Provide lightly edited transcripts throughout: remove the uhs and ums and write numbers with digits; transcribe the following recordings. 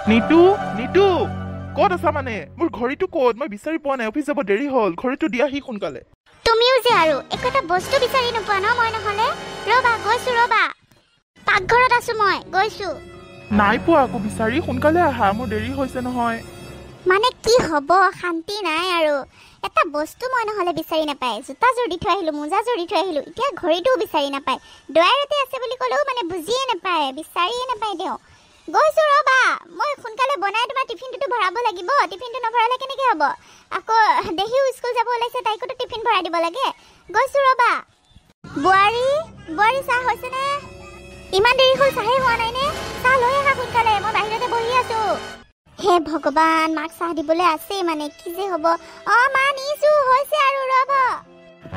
নিতু নিতু ক'ত আছা মানে মোৰ ঘড়ীটো ক'ত মই বিচাৰি পোৱা নাই অফিচ যাব দেৰি হ'ল ঘড়ীটো দিয়াহি সোনকালে তুমিও যে আৰু একটা বস্তু বিচাৰি নোপোৱা ন মই নহলে ৰবা গৈছো ৰবা পাকঘৰত আছো মই গৈছো নাই পোৱা আকৌ বিচাৰি সোনকালে আহা মোৰ দেৰি হৈছে নহয় মানে কি হ'ব শান্তি নাই আৰু এটা বস্তু মই নহলে বিচাৰি নাপায় জোতাযোৰ দি থৈ আহিলো মোজাযোৰ দি থৈ আহিলো এতিয়া ঘড়ীটোও বিচাৰি নাপায় ডয়াৰতে আছে বুলি ক'লেও মানে বুজিয়ে নাপায় বিচাৰিয়ে নাপায় দেও গৈছো ৰবা মই সোনকালে বনাই তোমাৰ টিফিনটো ভৰাব লাগিব টিফিনটো নভৰালে কেনেকৈ হ'ব আকৌ দেহিও স্কুল যাব ওলাইছে তাইকো টিফিন ভৰাই দিব লাগে গৈছো ৰবা বোৱাৰী চাহ হৈছে নে ইমান দেৰি হ'ল চাহে হোৱা নাই নে চাহ লৈ আহা সোনকালে মই বাহিৰতে বহি আছো হে ভগৱান মাক চাহ দিবলৈ আছে মানে কি যে হ'ব মা নিছো হৈছে আৰু ৰব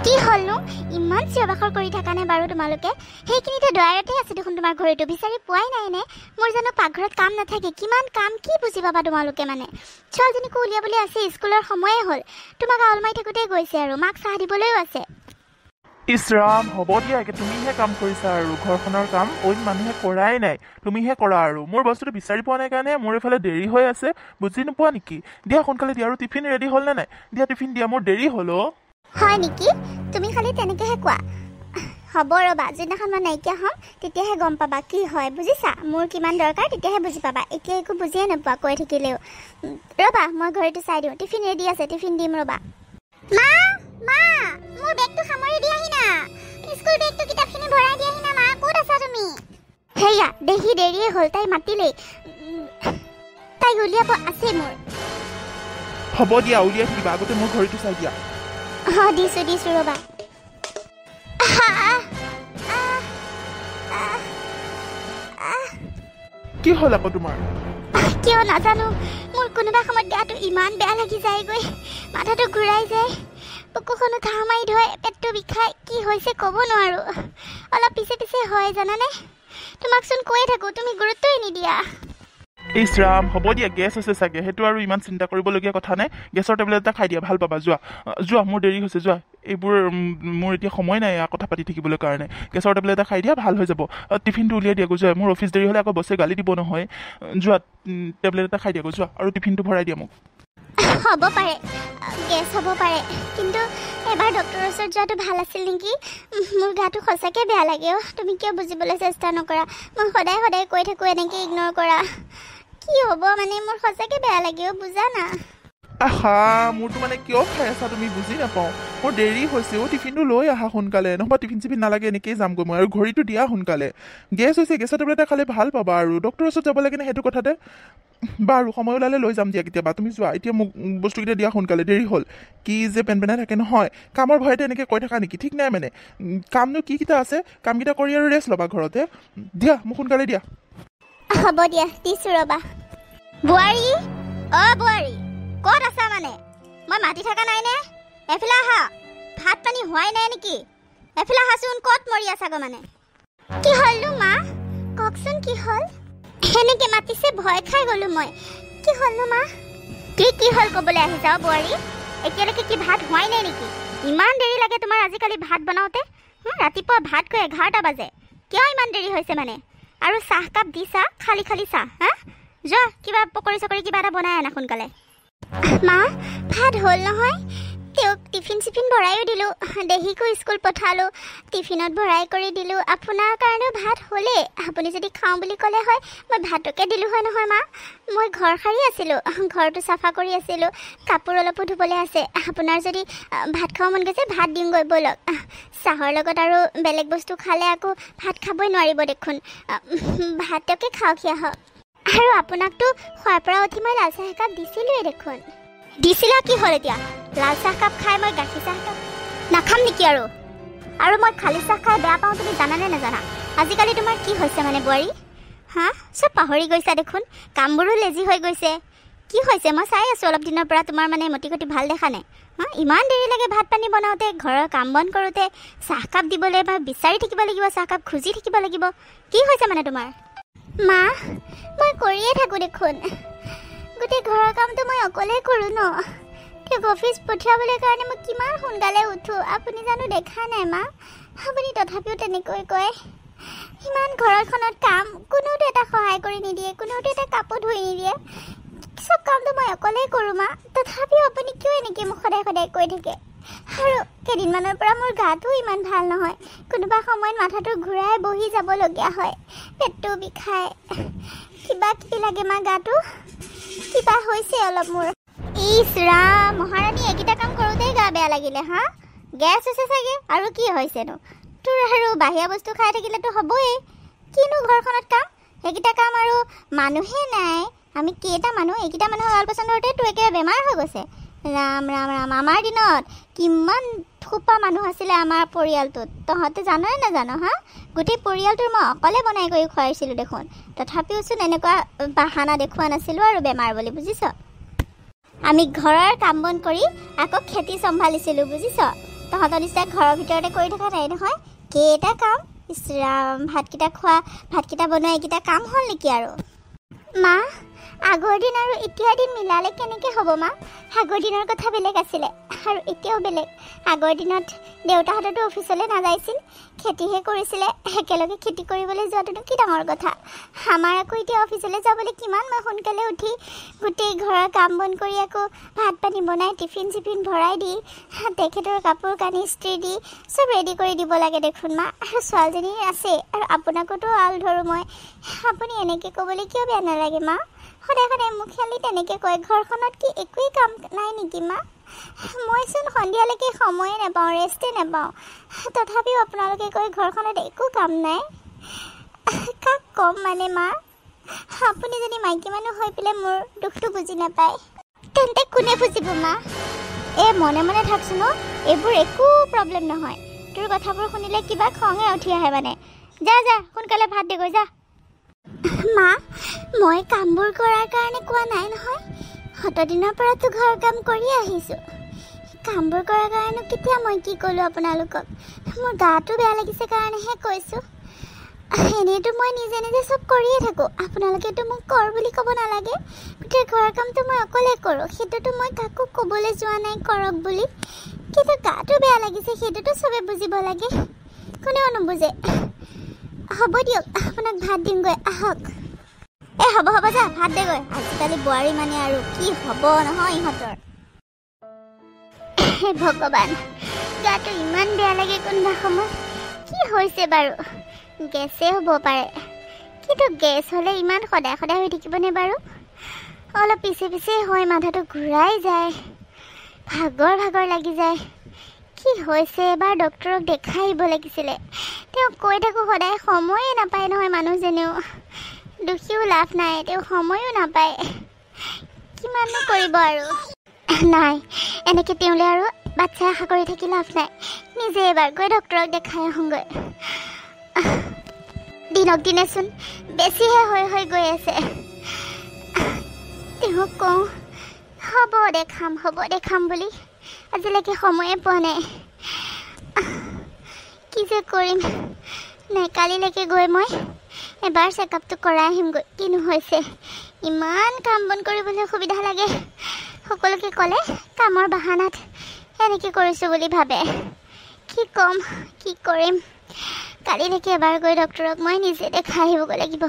কি হ'লনো ইমান চিঞৰ-বাখৰ কৰি থাকা নে বাৰু তোমালোকে সেইখিনিতে ডয়াৰতে আছে দেখোন তোমাৰ ঘড়ীটো বিচাৰি পোৱাই নাই নে মোৰ জানো পাকঘৰত কাম নাথাকে কিমান কাম কি বুজি পাবা তোমালোকে মানে ছোৱালীজনীকো উলিয়াবলৈ আছে স্কুলৰ সময়ে হ'ল তোমাক আউল মাৰি থাকোঁতে গৈছে আৰু মাক চাহ দিবলৈও আছে ইছৰাম হ'ব দিয়া একে তুমিহে কাম কৰিছা আৰু ঘৰখনৰ কাম অইন মানুহে কৰাই নাই তুমিহে কৰা আৰু মোৰ বস্তুটো বিচাৰি পোৱা নাই কাৰণে মোৰ এইফালে দেৰি হৈ আছে বুজি নোপোৱা নেকি দিয়া সোনকালে দিয়া আৰু টিফিন ৰেডি হ'ল নে নাই দিয়া টিফিন দিয়া মোৰ দেৰি হ'ল হয় নেকি তুমি খালি তেনেকৈহে কোৱা হ'ব ৰবা যিদিনাখন মই নাইকিয়া হ'ম তেতিয়াহে গম পাবা কি হয় বুজিছা মোৰ কিমান দৰকাৰ তেতিয়াহে বুজি পাবা এতিয়া একো বুজিয়ে নোপোৱা কৈ থাকিলেও ৰবা মই ঘড়ীটো চাই দিওঁ টিফিন ৰেডি আছে টিফিন দিম ৰবা মা মোৰ বেগটো সামৰি দিয়াহি না স্কুল বেগটো কিতাপখিনি ভৰাই দিয়াহি না মা ক'ত আছা তুমি হেয়া দেহি দেৰিয়ে হ'ল তাই মাতিলেই তাই উলিয়াব আছে মোৰ হ'ব দিয়া উলিয়াই থাকিবা আগতে মোৰ ঘড়ীটো চাই দিয়া দিছো ৰবা কি হ'ল আকৌ তোমাৰ কিয় নাজানো মোৰ কোনোবা সময়ত গাটো ইমান বেয়া লাগি যায়গৈ মাথাটো ঘূৰাই যায় বুকুখনো ঘাঁ মাৰি ধৰে পেটটো বিষাই কি হৈছে ক'ব নোৱাৰো অলপ পিছে হয় জানানে তোমাকচোন কৈয়ে থাকো তুমি গুৰুত্বই নিদিয়া ইছৰাম হ'ব দিয়া গেছ আছে চাগে সেইটো আৰু ইমান চিন্তা কৰিবলগীয়া কথা নাই গেছৰ টেবলেট এটা খাই দিয়া ভাল পাবা যোৱা মোৰ দেৰি হৈছে যোৱা এইবোৰ মোৰ এতিয়া সময় নাই কথা পাতি থাকিবলৈ কাৰণে গেছৰ টেবলেট এটা খাই দিয়া ভাল হৈ যাব টিফিনটো উলিয়াই দিয়া যোৱা মোৰ অফিচ দেৰি হ'লে আকৌ বছে গালি দিব নহয় যোৱা টেবলেট এটা খাই দিয়া যোৱা আৰু টিফিনটো ভৰাই দিয়া মোক হ'ব পাৰে গেছ হ'ব পাৰে কিন্তু এবাৰ ডক্টৰৰ ওচৰত যোৱাটো ভাল আছিল নেকি মোৰ গাটো সঁচাকৈ বেয়া লাগে তুমি কিয় বুজিবলৈ চেষ্টা নকৰা মই সদায় কৈ থাকোঁ এনেকৈ ইগন'ৰ কৰা কি হ'ব মানে মোৰ সঁচাকৈ বেয়া লাগে বুজা না আহা মোৰতো মানে কিয় খাই আছা তুমি বুজি নাপাওঁ মোৰ দেৰি হৈছে টিফিনটো লৈ আহা সোনকালে নহবা টিফিন চিফিন নালাগে এনেকেই যামগৈ মই আৰু ঘড়ীটো দিয়া সোনকালে গেছ হৈছে গেছৰ টেবলেট এটা খালে ভাল পাবা আৰু ডক্টৰৰ ওচৰত যাব লাগে নে সেইটো কথাতে বাৰু সময় ওলালে লৈ যাম দিয়া কেতিয়াবা তুমি যোৱা এতিয়া মোক বস্তুকেইটা দিয়া সোনকালে দেৰি হ'ল কি যে পেনপেনাই থাকে নহয় কামৰ ভয়তে এনেকৈ কৈ থাকা নেকি ঠিক নাই মানে কামনো কিকেইটা আছে কামকেইটা কৰি আৰু ৰেষ্ট ল'বা ঘৰতে দিয়া মোক সোনকালে দিয়া হ'ব দিয়া দিছোঁ ৰবা বোৱাৰী ক'ত আছা মানে মই মাতি থকা নাই নে এফালে আহা ভাত পানী হোৱাই নাই নেকি এফালে আহাচোন ক'ত মৰি আছাগৈ মানে কি হ'লনো মা কওকচোন কি হ'ল সেনেকৈ মাতিছে ভয় খাই গ'লোঁ মই কি হ'লনো মা কি হ'ল ক'বলৈ আহিছা বোৱাৰী এতিয়ালৈকে কি ভাত হোৱাই নাই নেকি ইমান দেৰি লাগে তোমাৰ আজিকালি ভাত বনাওঁতে ৰাতিপুৱা ভাত কৈ 11টা বাজে কিয় ইমান দেৰি হৈছে মানে আৰু চাহকাপ দিছা খালী চাহ যোৱা কিবা পকৰি চকৰি কিবা এটা বনাই আনা সোনকালে মা ভাত হ'ল নহয় তেওঁক টিফিন চিফিন ভৰাইও দিলোঁ দেহিকো স্কুল পঠালোঁ টিফিনত ভৰাই কৰি দিলোঁ আপোনাৰ কাৰণেও ভাত হ'লেই আপুনি যদি খাওঁ বুলি ক'লে হয় মই ভাতকে দিলোঁ হয় নহয় মা মই ঘৰ সাৰি আছিলোঁ ঘৰটো চাফা কৰি আছিলোঁ কাপোৰ অলপো ধুবলৈ আছে আপোনাৰ যদি ভাত খাব মন গৈছে ভাত দিওঁগৈ ব'লক চাহৰ লগত আৰু বেলেগ বস্তু খালে আকৌ ভাত খাবই নোৱাৰিব দেখোন ভাতকে খাওক আহক আৰু আপোনাকতো খোৱাৰ পৰা উঠি মই লাল চাহ একাপ দিছিলোঁৱেই দেখোন দিছিলা কি হ'ল এতিয়া লাল চাহকাপ খাই মই গাখীৰ চাহকাপ নাখাম নেকি আৰু মই খালী চাহ খাই বেয়া পাওঁ তুমি জানানে নাজানা আজিকালি তোমাৰ কি হৈছে মানে বোৱাৰী চব পাহৰি গৈছা দেখোন কামবোৰো লেজি হৈ গৈছে কি হৈছে মই চাই আছোঁ অলপ দিনৰ পৰা তোমাৰ মানে মতি গতি ভাল দেখা নাই ইমান দেৰি লাগে ভাত পানী বনাওঁতে ঘৰৰ কাম বন কৰোঁতে চাহকাপ দিবলৈ মই বিচাৰি থাকিব লাগিব চাহকাপ খুজি থাকিব লাগিব কি হৈছে মানে তোমাৰ মা মই কৰিয়ে থাকোঁ দেখোন গোটেই ঘৰৰ কামটো মই অকলেই কৰোঁ ন তেওঁক অফিচ পঠিয়াবলৈ কাৰণে মই কিমান সোনকালে উঠোঁ আপুনি জানো দেখা নাই মা আপুনি তথাপিও তেনেকৈ কয় ইমান ঘৰখনত কাম কোনোটো এটা সহায় কৰি নিদিয়ে কোনোটো এটা কাপোৰ ধুই নিদিয়ে সব কামটো মই অকলেই কৰোঁ মা তথাপিও আপুনি কিয় এনেকৈ মোক সদায় সদায় কৈ থাকে আৰু কেইদিনমানৰ পৰা মোৰ গাটো ইমান ভাল নহয় কোনোবা সময়ত মাথাটো ঘূৰাই বহি যাবলগীয়া হয় পেটটো বিষায় কিবা কিবি লাগে মা গাটো কিবা হৈছে অলপ মোৰ ইছ ৰাম মহাৰাণী এইকেইটা কাম কৰোঁতেই গা বেয়া লাগিলে হা গেছ হৈছে চাগে আৰু কি হৈছেনো তোৰ আৰু বাহিৰা বস্তু খাই থাকিলেতো হ'বই কিনো ঘৰখনত কাম সেইকেইটা কাম আৰু মানুহে নাই আমি কেইটা মানুহ এইকেইটা মানুহৰ আলপচন ধৰোঁতে তোৰ একেবাৰে বেমাৰ হৈ গৈছে ৰাম ৰাম ৰাম আমাৰ দিনত কিমান থোপা মানুহ আছিলে আমাৰ পৰিয়ালটোত তহঁতে জাননে নাজানো হা গোটেই পৰিয়ালটোৰ মই অকলে বনাই কৰি খুৱাইছিলোঁ দেখোন তথাপিওচোন এনেকুৱা বাহানা দেখুওৱা নাছিলোঁ আৰু বেমাৰ বুলি বুজিছ আমি ঘৰৰ কাম বন কৰি আকৌ খেতি চম্ভালিছিলোঁ বুজিছ তহঁতৰ নিচিনা ঘৰৰ ভিতৰতে কৰি থকা নাই নহয় কেইটা কাম ইছ ৰাম ভাতকেইটা খোৱা ভাতকেইটা বনোৱা এইকেইটা কাম হ'ল নেকি আৰু মা আগৰ দিন আৰু এতিয়াৰ দিন মিলালে কেনেকৈ হ'ব মা আগৰ দিনৰ কথা বেলেগ আছিলে আৰু এতিয়াও বেলেগ আগৰ দিনত দেউতাহঁতেতো অফিচলৈ নাযাইছিল খেতিহে কৰিছিলে একেলগে খেতি কৰিবলৈ যোৱাটোতো কি ডাঙৰ কথা আমাৰ আকৌ এতিয়া অফিচলৈ যাবলৈ কিমান মই সোনকালে উঠি গোটেই ঘৰৰ কাম বন কৰি আকৌ ভাত পানী বনাই টিফিন চিফিন ভৰাই দি তেখেতৰ কাপোৰ কানি ইস্ত্ৰি দি চব ৰেডি কৰি দিব লাগে দেখোন মা আৰু ছোৱালীজনী আছে আৰু আপোনাকোতো আল ধৰোঁ মই আপুনি এনেকৈ ক'বলৈ কিয় বেয়া নালাগে মা সদায় সদায় মোক খালি তেনেকৈ কয় ঘৰখনত কি একোৱেই কাম নাই নেকি মা মইচোন সন্ধিয়ালৈকে সময়ে নাপাওঁ ৰেষ্টে নাপাওঁ তথাপিও আপোনালোকে কয় ঘৰখনত একো কাম নাই কাক ক'ম মানে মা আপুনি যদি মাইকী মানুহ হৈ পেলাই মোৰ দুখটো বুজি নাপায় তেন্তে কোনে বুজিব মা মনে মনে থাকচোন এইবোৰ একো প্ৰব্লেম নহয় তোৰ কথাবোৰ শুনিলে কিবা খঙে উঠি আহে মানে যা যা সোনকালে ভাত দিগৈ যা মা মই কামবোৰ কৰাৰ কাৰণে কোৱা নাই নহয় দিনৰ পৰাতো ঘৰ কাম কৰি আহিছোঁ কামবোৰ কৰাৰ কাৰণে কেতিয়া মই কি ক'লোঁ আপোনালোকক মোৰ গাটো বেয়া লাগিছে কাৰণেহে কৈছোঁ এনেইতো মই নিজে নিজে চব কৰিয়ে থাকোঁ আপোনালোকেতো মোক কৰ বুলি ক'ব নালাগে গোটেই ঘৰৰ কামটো মই অকলে কৰোঁ সেইটোতো মই কাকো ক'বলৈ যোৱা নাই কৰক বুলি কিন্তু গাটো বেয়া লাগিছে সেইটোতো চবে বুজিব লাগে কোনেও নুবুজে হ'ব দিয়ক আপোনাক ভাত দিমগৈ আহক হ'ব হ'ব যা ভাত দেগৈ আজিকালি বোৱাৰী মানে আৰু কি হ'ব নহয় ইহঁতৰ ভগৱান গাটো ইমান বেয়া লাগে কোনোবা সময় কি হৈছে বাৰু গেছে হ'ব পাৰে কিন্তু গেছ হ'লে ইমান সদায় সদায় হৈ থাকিবনে বাৰু অলপ পিছে পিছে হৈ মাথাটো ঘূৰাই যায় ভাগৰ ভাগৰ লাগি যায় কি হৈছে এবাৰ ডক্টৰক দেখাই আহিব লাগিছিলে তেওঁ কৈ থাকোঁ সদায় সময়ে নাপায় নহয় মানুহজনেও দুখীও লাভ নাই তেওঁ সময়ো নাপায় কিমাননো কৰিব আৰু নাই এনেকৈ তেওঁলৈ আৰু বাচ্ছা আশা কৰি থাকি লাভ নাই নিজে এবাৰ গৈ ডক্টৰক দেখাই আহোঁগৈ দিনক দিনেচোন বেছিহে হৈ হৈ গৈ আছে তেওঁক কওঁ হ'ব দেখাম বুলি আজিলৈকে সময়ে পোৱা নাই কি যে কৰিম নাই কালিলৈকে গৈ মই এবাৰ চেকআপটো কৰাই আহিমগৈ কিনো হৈছে ইমান কাম বন কৰিবলৈ সুবিধা লাগে সকলোকে ক'লে কামৰ বাহানাত এনেকৈ কৰিছোঁ বুলি ভাবে কি ক'ম কি কৰিম কালিলৈকে এবাৰ গৈ ডক্টৰক মই নিজে দেখাই আহিবগৈ লাগিব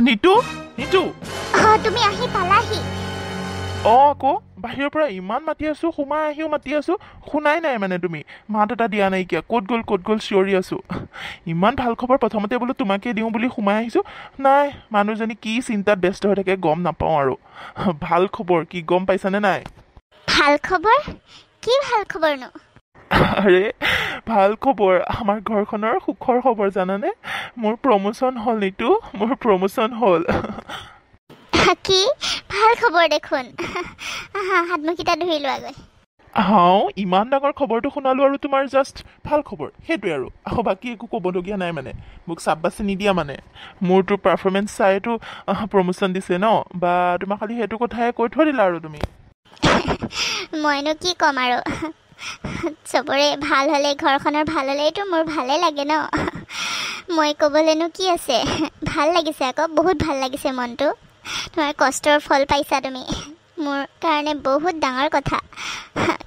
নিতু নিতু তুমি আহি পালাহি আকৌ বাহিৰৰ পৰা ইমান মাতি আছোঁ সোমাই আহিও মাতি আছোঁ শুনাই নাই মানে তুমি মাত এটা দিয়া নাইকিয়া ক'ত গ'ল চিঞৰি আছোঁ ইমান ভাল খবৰ প্ৰথমতে বোলো তোমাকে দিওঁ বুলি সোমাই আহিছোঁ নাই মানুহজনী কি চিন্তাত ব্যস্ত হৈ থাকে গম নাপাওঁ আৰু ভাল খবৰ কি গম পাইছানে নাই ভাল খবৰ কি ভাল খবৰনো আৰে ভাল খবৰ আমাৰ ঘৰখনৰ সুখৰ খবৰ জানানে মোৰ প্ৰমোচন হ'ল নিতু মোৰ প্ৰমোচন হ'ল কি ভাল খবৰ দেখোন হাতমুখিটা ধুই লোৱাগৈ ইমান ডাঙৰ খবৰটো শুনালোঁ আৰু তোমাৰ জাষ্ট ভাল খবৰ সেইটোৱে আৰু বাকী একো ক'বলগীয়া নাই মানে মোক চাববাচি নিদিয়া মানে মোৰতো পাৰফৰ্মেঞ্চ চাইতো প্ৰমোচন দিছে ন বা তোমাক খালি সেইটো কথাই কৈ থৈ দিলা আৰু তুমি মইনো কি ক'ম আৰু চবৰে ভাল হ'লে ঘৰখনৰ ভাল হ'লেইতো মোৰ ভালে লাগে ন মই ক'বলৈনো কি আছে ভাল লাগিছে আকৌ বহুত ভাল লাগিছে মনটো তোমাৰ কষ্টৰ ফল পাইছা তুমি মোৰ কাৰণে বহুত ডাঙৰ কথা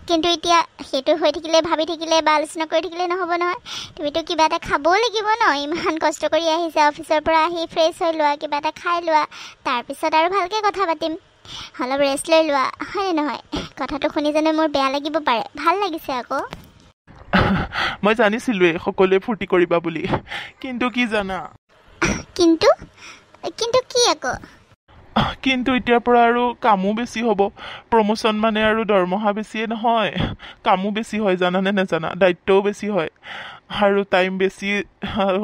কিন্তু এতিয়া সেইটো হৈ থাকিলে ভাবি থাকিলে বা আলোচনা কৰি থাকিলে নহ'ব নহয় তুমিতো কিবা এটা খাবও লাগিব ন ইমান কষ্ট কৰি আহিছা অফিচৰ পৰা আহি ফ্ৰেছ হৈ লোৱা কিবা এটা খাই লোৱা তাৰপিছত আৰু ভালকৈ কথা পাতিম অলপ ৰেষ্ট লৈ লোৱা হয়নে নহয় কথাটো শুনি জানো মোৰ বেয়া লাগিব পাৰে ভাল লাগিছে আকৌ মই জানিছিলোঁৱে সকলোৱে ফূৰ্তি কৰিবা বুলি কিন্তু কি জানা কিন্তু কিন্তু কি আকৌ কিন্তু এতিয়াৰ পৰা আৰু কামো বেছি হ'ব প্ৰমোশ্যন মানে আৰু দৰমহা বেছিয়ে নহয় কামো বেছি হয় জানানে নাজানা দায়িত্বও বেছি হয় আৰু টাইম বেছি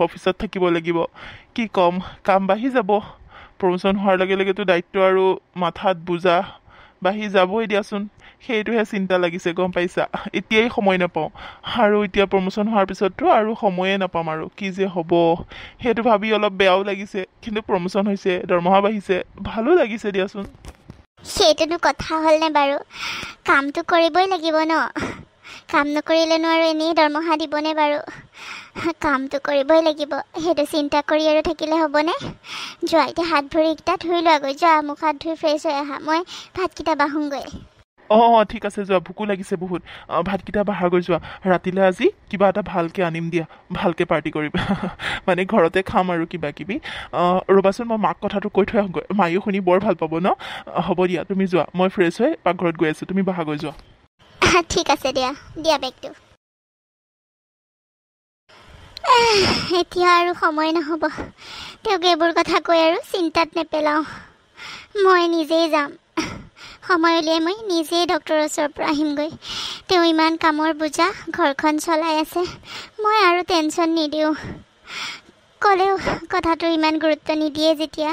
অফিচত থাকিব লাগিব কি ক'ম কাম বাঢ়ি যাব প্ৰমোশ্যন হোৱাৰ লগে লগেতো দায়িত্ব আৰু মাথাত বোজা বাঢ়ি যাবই দিয়াচোন সেইটোহে চিন্তা লাগিছে গম পাইছা এতিয়াই সময় নাপাওঁ আৰু এতিয়া প্ৰমোশ্যন হোৱাৰ পিছততো আৰু সময়ে নাপাম আৰু কি যে হ'ব সেইটো ভাবি অলপ বেয়াও লাগিছে কিন্তু প্ৰমোশ্যন হৈছে দৰমহা বাঢ়িছে ভালো লাগিছে দিয়াচোন সেইটোনো কথা হ'লনে বাৰু কামটো কৰিবই লাগিব ন কাম নকৰিলেনো আৰু এনেই দৰমহা দিবনে বাৰু কামটো কৰিবই লাগিব সেইটো চিন্তা কৰি আৰু থাকিলে হ'বনে যোৱা এতিয়া হাত ভৰিকেইটা ধুই লোৱাগৈ যোৱা মুখ হাত ধুই ফ্ৰেছ হৈ আহা মই ভাতকেইটা বাঢ়োঁগৈ অঁ ঠিক আছে যোৱা ভোকো লাগিছে বহুত ভাতকেইটা বাঢ়াগৈ যোৱা ৰাতিলৈ আজি কিবা এটা ভালকৈ আনিম দিয়া ভালকৈ পাৰ্টি কৰিবা মানে ঘৰতে খাম আৰু কিবা কিবি ৰ'বাচোন মই মাক কথাটো কৈ থৈ আহোঁগৈ মায়েও শুনি বৰ ভাল পাব ন হ'ব দিয়া তুমি যোৱা মই ফ্ৰেছ হৈ পাকঘৰত গৈ আছোঁ তুমি বাঢ়াগৈ যোৱা ঠিক আছে দিয়া দিয়া বেগটো এতিয়া আৰু সময় নহ'ব তেওঁক এইবোৰ কথা কৈ আৰু চিন্তাত নেপেলাওঁ মই নিজেই যাম সময় উলিয়াই মই নিজেই ডক্টৰৰ ওচৰৰ পৰা আহিমগৈ তেওঁ ইমান কামৰ বোজা ঘৰখন চলাই আছে মই আৰু টেনশ্যন নিদিওঁ ক'লেও কথাটো ইমান গুৰুত্ব নিদিয়ে যেতিয়া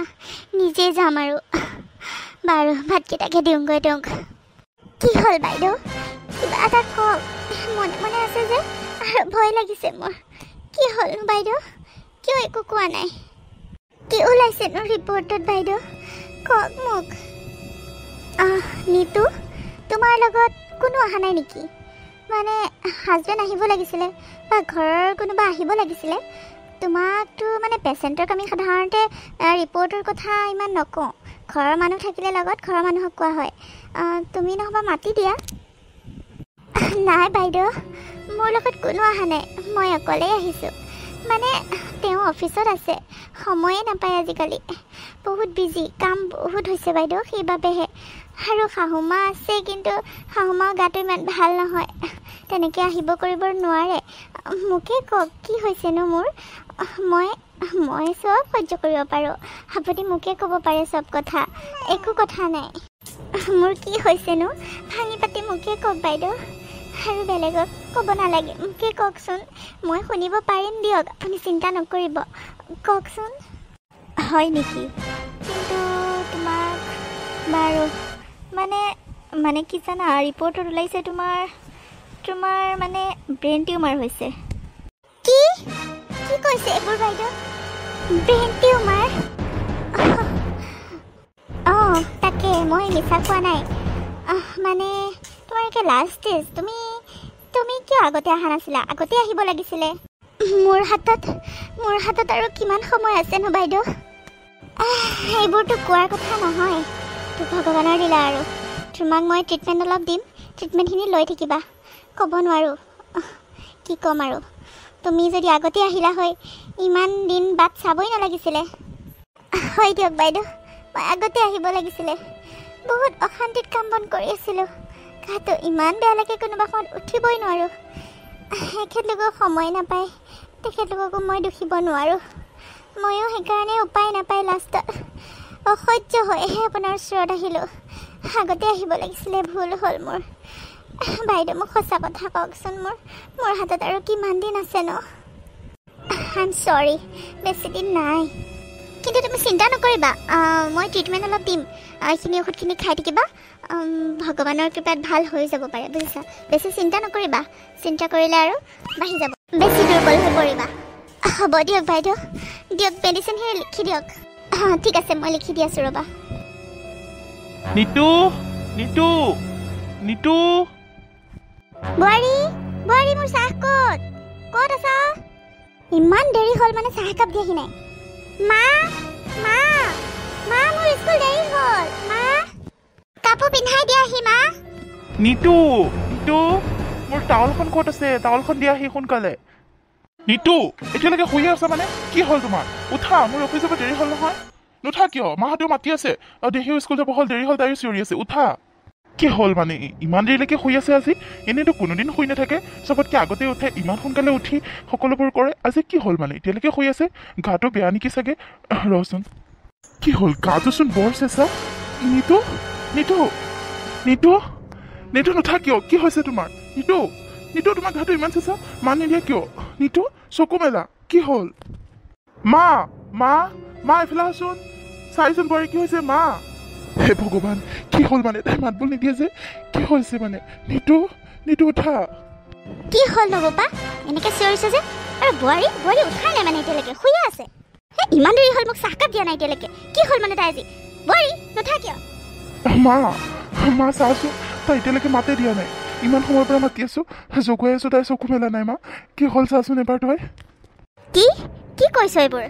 নিজেই যাম আৰু বাৰু ভাতকেইটাকে দিওঁগৈ তেওঁক কি হ'ল বাইদেউ কিবা এটা কওক মনে মনে আছে যে আৰু ভয় লাগিছে মোৰ কি হ'ল বাইদেউ কিয় একো কোৱা নাই কি ওলাইছেনো ৰিপৰ্টত বাইদেউ কওক মোক নীতু তোমাৰ লগত কোনো অহা নাই নেকি মানে হাজবেণ্ড আহিব লাগিছিলে বা ঘৰৰ কোনোবা আহিব লাগিছিলে তোমাকতো মানে পেচেণ্টক আমি সাধাৰণতে ৰিপৰ্টৰ কথা ইমান নকওঁ ঘৰৰ মানুহ থাকিলে লগত ঘৰৰ মানুহক কোৱা হয় তুমি নহ'বা মাতি দিয়া নাই বাইদেউ মোৰ লগত কোনো অহা নাই মই অকলেই আহিছোঁ মানে তেওঁ অফিচত আছে সময়ে নাপায় আজিকালি বহুত বিজি কাম বহুত হৈছে বাইদেউ সেইবাবেহে আৰু শাহুমা আছে কিন্তু শাহুমাৰ গাটো ইমান ভাল নহয় তেনেকৈ আহিব কৰিব নোৱাৰে মোকে কওক কি হৈছেনো মোৰ মই চব সহ্য কৰিব পাৰোঁ আপুনি মোকে ক'ব পাৰে চব কথা একো কথা নাই মোৰ কি হৈছেনো ভাঙি পাতি মোকে কওক বাইদেউ আৰু বেলেগক ক'ব নালাগে মোকে কওকচোন মই শুনিব পাৰিম দিয়ক আপুনি চিন্তা নকৰিব কওকচোন হয় নেকি কিন্তু তোমাক বাৰু মানে কি জানা ৰিপৰ্টত ওলাইছে তোমাৰ মানে ব্ৰেইন টিউমাৰ হৈছে কি কি কৈছে এইবোৰ বাইদেউ ব্ৰেইন টিউমাৰ অঁ তাকে মই মিছা কোৱা নাই মানে তোমাৰ এতিয়া লাষ্ট ষ্টেজ তুমি কিয় আগতে অহা নাছিলা আগতে আহিব লাগিছিলে মোৰ হাতত আৰু কিমান সময় আছেনো বাইদেউ এইবোৰতো কোৱাৰ কথা নহয় তো ভগৱানৰ দিলা আৰু তোমাক মই ট্ৰিটমেণ্ট অলপ দিম ট্ৰিটমেণ্টখিনি লৈ থাকিবা ক'ব নোৱাৰোঁ কি ক'ম আৰু তুমি যদি আগতে আহিলা হয় ইমান দিন বাট চাবই নালাগিছিলে হয় দিয়ক বাইদেউ মই আগতে আহিব লাগিছিলে বহুত অশান্তিত কাম বন কৰি আছিলোঁ গাটো ইমান বেয়া লাগে কোনোবা সময়ত উঠিবই নোৱাৰোঁ তেখেতলোকক সময় নাপায় তেখেতলোককো মই দুখিব নোৱাৰোঁ ময়ো সেইকাৰণে উপায় নাপায় লাষ্টত অসহ্য হৈহে আপোনাৰ ওচৰত আহিলোঁ আগতে আহিব লাগিছিলে ভুল হ'ল মোৰ বাইদেউ মোক সঁচা কথা কওকচোন মোৰ হাতত আৰু কিমান দিন আছে ন আই এম চৰি বেছি দিন নাই কিন্তু তুমি চিন্তা নকৰিবা মই ট্ৰিটমেণ্ট অলপ দিম এইখিনি ঔষধখিনি খাই থাকিবা ভগৱানৰ কৃপাত ভাল হৈ যাব পাৰে বুজিছা বেছি চিন্তা নকৰিবা চিন্তা কৰিলে আৰু বাঢ়ি যাব বেছি দুৰ্বল হৈ পৰিবা হ'ব দিয়ক বাইদেউ দিয়ক মেডিচিনখিনি লিখি দিয়ক ঠিক আছে মই লিখি দি আছোঁ ৰ'বা নিতু নিতু নিতু বোৱাৰী মোৰ চাহ ক'ত আছা ইমান দেৰি হ'ল মানে চাহ একাপ দিয়াহি নাই মা মোৰ স্কুল দেৰি হ'ল মা কাপোৰ পিন্ধাই দিয়াহি মা নিতু নিতু মোৰ টাৱলখন ক'ত আছে টাৱলখন দিয়া আহি সোনকালে নিতু এতিয়ালৈকে শুয়ে আছা মানে কি হ'ল তোমাৰ উঠা মোৰ অফিচ যাব দেৰি হ'ল নহয় নুঠা কিয় মাহঁতেও মাতি আছে দেহিও স্কুল যাব হ'ল দেৰি হ'ল তাইও চিঞৰি আছে উঠা কি হ'ল মানে ইমান দেৰিলৈকে শুই আছে আজি এনেইতো কোনোদিন শুই নাথাকে চবতকৈ আগতে উঠে ইমান সোনকালে উঠি সকলোবোৰ কৰে আজি কি হ'ল মানে এতিয়ালৈকে শুই আছে গাটো বেয়া নেকি চাগে ৰচোন কি হ'ল গাটোচোন বৰ চেঁচা নিতু নিতু নিতু নিতু নুঠা কিয় কি হৈছে তোমাৰ নিতু নিতু তোমাৰ গাটো ইমান চেঁচা মা নিদিয়া কিয় নিতু চকু মেলা কি হ'ল মা মা মা এইফালে আছোন চাইচোন বোৱাৰী কি হৈছে মা হে ভগৱান কি হ'ল মানে তাই মাত বোল নিদিয়ে যে কি হৈছে মানে নিতু নিতু উঠা কি হ'ল ন বাবা এনেকৈ চিঞৰিছে যে আৰু বোৱাৰী বোৱাৰী উঠাই নাই মানে এতিয়ালৈকে শুয়ে আছে ইমান দেৰি হ'ল মোক চাহকাপ দিয়া নাই এতিয়ালৈকে কি হ'ল মানে তাই আজি বোৱাৰী নুঠা কিয় মা মা চাচোন তাই এতিয়ালৈকে মাতে দিয়া নাই ইমান সময়ৰ পৰা মাতি আছো জগুৱাই আছো তাই চকু মেলা নাই মা কি হ'ল চাচোন এবাৰ তই কি কি কৈছ এইবোৰ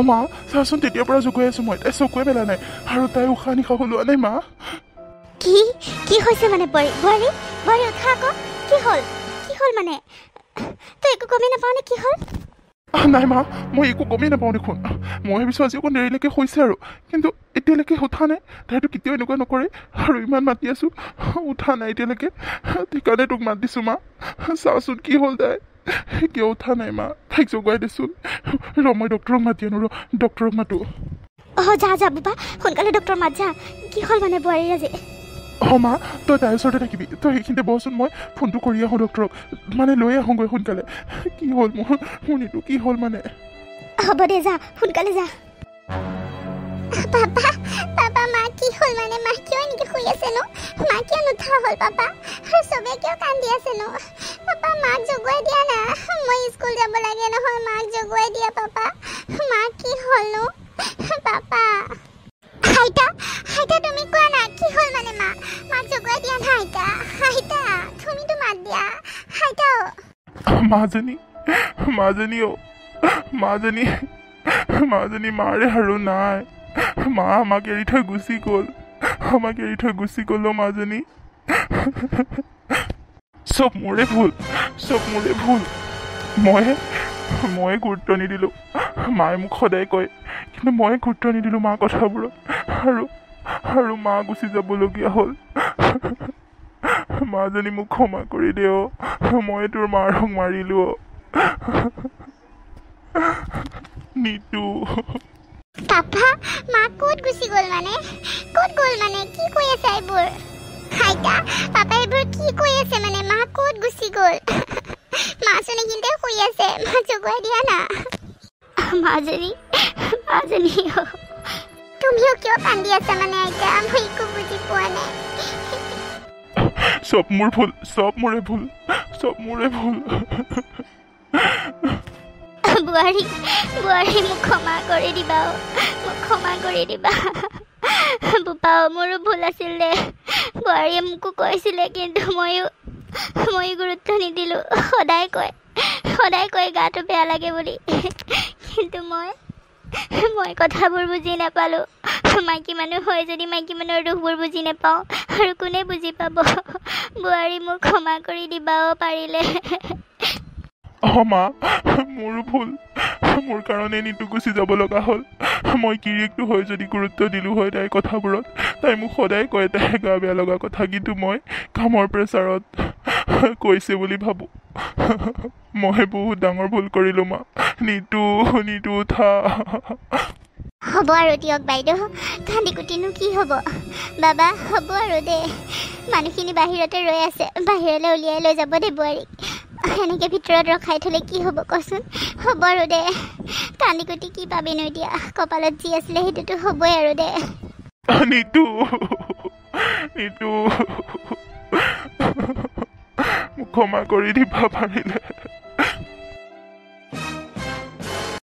মা চাচোন তেতিয়াৰ পৰা জগুৱাই আছো মই তাই চকুৱে মেলা নাই আৰু তাই উশাহ নিশাহ লোৱা নাই মা কি কি হৈছে মানে বোৱাৰী বোৱাৰী বোৱাৰী উঠা আকৌ কি হ'ল মানে তই একো গমেই নাপাওঁ নে কি হ'ল নাই মা মই একো গমেই নাপাওঁ দেখোন মই ভাবিছোঁ আজি অকণ দেৰিলৈকে শুইছে আৰু কিন্তু এতিয়ালৈকে উঠা নাই তাইতো কেতিয়াও এনেকুৱা নকৰে আৰু ইমান মাতি আছোঁ উঠা নাই এতিয়ালৈকে সেইকাৰণে তোক মাত দিছোঁ মা চাচোন কি হ'ল তাই কিয় উঠা নাই মা তাইক জগুৱাই দেচোন মই ডক্টৰক মাতি আনো ডক্টৰক মাতো যা যা বাবা সোনকালে ডক্টৰ মাত যা কি হ'ল মানে বোৱাৰীৰ আজি মা তই তাইৰ ওচৰতে থাকিবি তই সেইখিনিতে বহচোন মই ফোনটো কৰি আহোঁ ডক্টৰক মানে লৈ আহোঁগৈ সোনকালে কি হ'ল মোৰ নিতু কি হ'ল মানে হ'ব দে যা সোনকালে যা পাপা পাপা মা কি হ'ল মানে মা কিয় এনেকৈ শুই আছে নো মা কিয় নুঠা হ'ল পাপা আৰু চবে কিয় কান্দি আছে নো পাপা মাক জগুৱাই দিয়া না মই স্কুল যাব লাগে নহয় মাক জগুৱাই দিয়া পাপা মা কি হ'ল নো পাপা আইতা আইতা তুমি কোৱা না কি হ'ল মানে মা মাক জগুৱাই দিয়া না আইতা আইতা তুমিতো মাত দিয়া আইতা মাজনী মাৰে আৰু নাই মা আমাক এৰি থৈ গুচি গ'ল মাজনী চব মোৰে ভুল মই গুৰুত্ব নিদিলোঁ মায়ে মোক সদায় কয় কিন্তু মই গুৰুত্ব নিদিলোঁ মা কথাবোৰত আৰু মা গুচি যাবলগীয়া হ'ল মাজনী মোক ক্ষমা কৰি দে মই তোৰ মাৰক মাৰিলোঁ নিতু পাপা মা ক'ত গুচি গ'ল মানে কি কৈ আছে এইবোৰ আইতা পাপা এইবোৰ কি কৈ আছে মানে মা ক'ত গুচি গ'ল মাচোন এইখিনিতে শুই আছে মা জগুৱাই দিয়া না মাজনী তুমিও কিয় কান্দি আছা মানে আইতা মই একো বুজি পোৱা নাই চব মোৰে ভুল বোৱাৰী মোক ক্ষমা কৰি দিবা বোপা মোৰো ভুল আছিল দে বোৱাৰীয়ে মোকো কৈছিলে কিন্তু মই গুৰুত্ব নিদিলোঁ সদায় কয় গাটো বেয়া লাগে বুলি কিন্তু মই কথাবোৰ বুজি নাপালোঁ মাইকী মানুহ হয় যদি মাইকী মানুহৰ দুখবোৰ বুজি নাপাওঁ আৰু কোনে বুজি পাব বোৱাৰী মোক ক্ষমা কৰি দিবা পাৰিলে মা মোৰো ভুল মোৰ কাৰণে নিতু গুচি যাব লগা হ'ল মই গিৰিয়েকটো হৈ যদি গুৰুত্ব দিলোঁ হয় তাইৰ কথাবোৰত তাই মোক সদায় কয় তাই গা বেয়া লগা কথা কিন্তু মই কামৰ প্ৰেছাৰত কৈছে বুলি ভাবোঁ মই বহুত ডাঙৰ ভুল কৰিলোঁ মা নিতু উঠা হ'ব আৰু দিয়ক বাইদেউ কান্দি কুটিনো কি হ'ব বাবা হ'ব আৰু দে মানুহখিনি বাহিৰতে ৰৈ আছে বাহিৰলৈ উলিয়াই লৈ যাব দে বোৱাৰীক এনেকৈ ভিতৰত ৰখাই থ'লে কি হ'ব কচোন হ'ব আৰু দে কান্দি কুটি কি পাবিনো এতিয়া কপালত যি আছিলে সেইটোতো হ'বই আৰু দে নিতু মোক ক্ষমা কৰি দিবা পাৰিলে